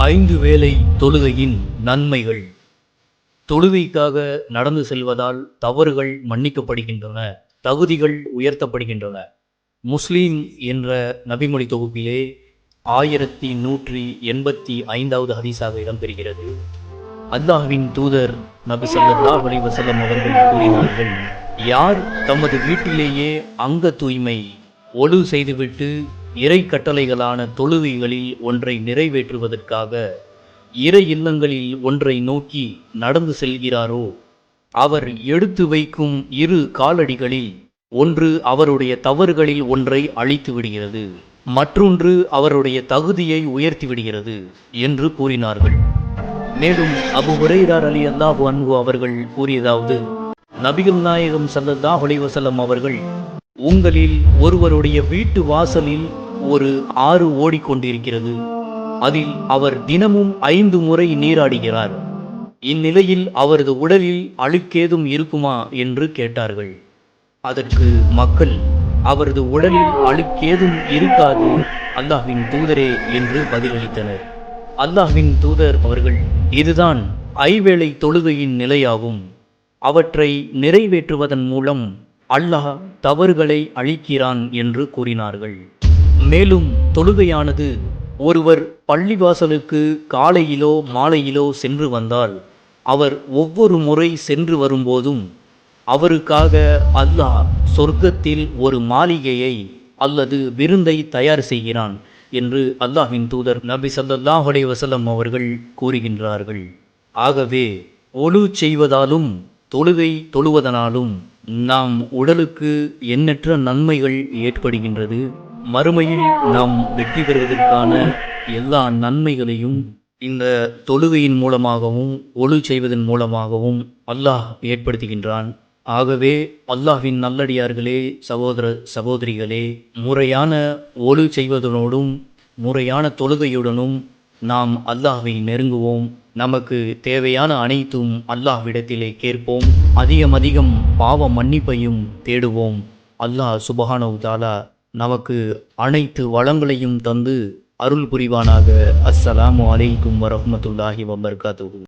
5 வேளை தொழுகையின் நன்மைகள். தொழுகைக்காக நடந்து செல்வதால் தவறுகள் மன்னிக்கப்படுகின்றன, தகுதிகள் உயர்த்தப்படுகின்றன. முஸ்லீம் என்ற நபிமொழி தொகுப்பிலே 1185வது ஹதீஸாக இடம்பெறுகிறது. அல்லாஹ்வின் தூதர் நபி ஸல்லல்லாஹு அலைஹி வஸல்லம் அவர்கள் கூறினார்கள், யார் தமது வீட்டிலேயே அங்க தூய்மை ஒழு செய்துவிட்டு இறை கட்டளைகளான தொழுகைகளில் ஒன்றை நிறைவேற்றுவதற்காக இறை இல்லங்களில் ஒன்றை நோக்கி நடந்து செல்கிறாரோ, அவர் எடுத்து வைக்கும் 2 காலடிகளில் ஒன்று அவருடைய தவறுகளில் ஒன்றை அழித்து விடுகிறது, மற்றொன்று அவருடைய தகுதியை உயர்த்தி விடுகிறது என்று கூறினார்கள். மேலும் அபூ ஹுரைரா ரலியல்லாஹு அன்ஹு அவர்கள் கூறியதாவது, நபிகள் நாயகம் ஸல்லல்லாஹு அலைஹி வஸல்லம் அவர்கள், உங்களில் ஒருவருடைய வீட்டு வாசலில் ஒரு ஆறு ஓடிக்கொண்டிருக்கிறது, அதில் அவர் தினமும் 5 முறை நீராடுகிறார். இந்நிலையில் அவரது உடலில் அழுக்கேதும் இருக்குமா என்று கேட்டார்கள். அதற்கு மக்கள், அவரது உடலில் அழுக்கேதும் இருக்காது அல்லாஹ்வின் தூதரே என்று பதிலளித்தனர். அல்லாஹ்வின் தூதர் அவர்கள், இதுதான் ஐவேளை தொழுகையின் நிலையாகும். அவற்றை நிறைவேற்றுவதன் மூலம் அல்லாஹ் தவறுகளை அழிக்கிறான் என்று கூறினார்கள். மேலும் தொழுகையானது ஒருவர் பள்ளிவாசலுக்கு காலையிலோ மாலையிலோ சென்று வந்தால், அவர் ஒவ்வொரு முறை சென்று வரும்போதும் அவருக்காக அல்லாஹ் சொர்க்கத்தில் ஒரு மாளிகையை அல்லது விருந்தை தயார் செய்கிறான் என்று அல்லாஹ்வின் தூதர் நபி ஸல்லல்லாஹு அலைஹி வஸல்லம் அவர்கள் கூறுகின்றார்கள். ஆகவே ஒழு செய்வதாலும் தொழுகை தொழுவதனாலும் நாம் உடலுக்கு எண்ணற்ற நன்மைகள் ஏற்படுகின்றது. மறுமையில் நாம் வெற்றி பெறுவதற்கான எல்லா நன்மைகளையும் இந்த தொழுகையின் மூலமாகவும் ஒழு செய்வதன் மூலமாகவும் அல்லாஹ் ஏற்படுத்துகின்றான். ஆகவே அல்லாஹ்வின் நல்லடியார்களே, சகோதர சகோதரிகளே, முறையான ஒழு செய்வதனோடும் முறையான தொழுகையுடனும் நாம் அல்லாஹ்வை நெருங்குவோம். நமக்கு தேவையான அனைத்தும் அல்லாஹ்விடத்திலே கேட்போம். அதிகம் பாவ மன்னிப்பையும் தேடுவோம். அல்லாஹ் சுப்ஹானஹு வ தஆலா நமக்கு அனைத்து வளங்களையும் தந்து அருள் புரிவானாக. அஸ்ஸலாமு அலைக்கும் வரஹ்மத்துல்லாஹி வபரகாத்துஹு.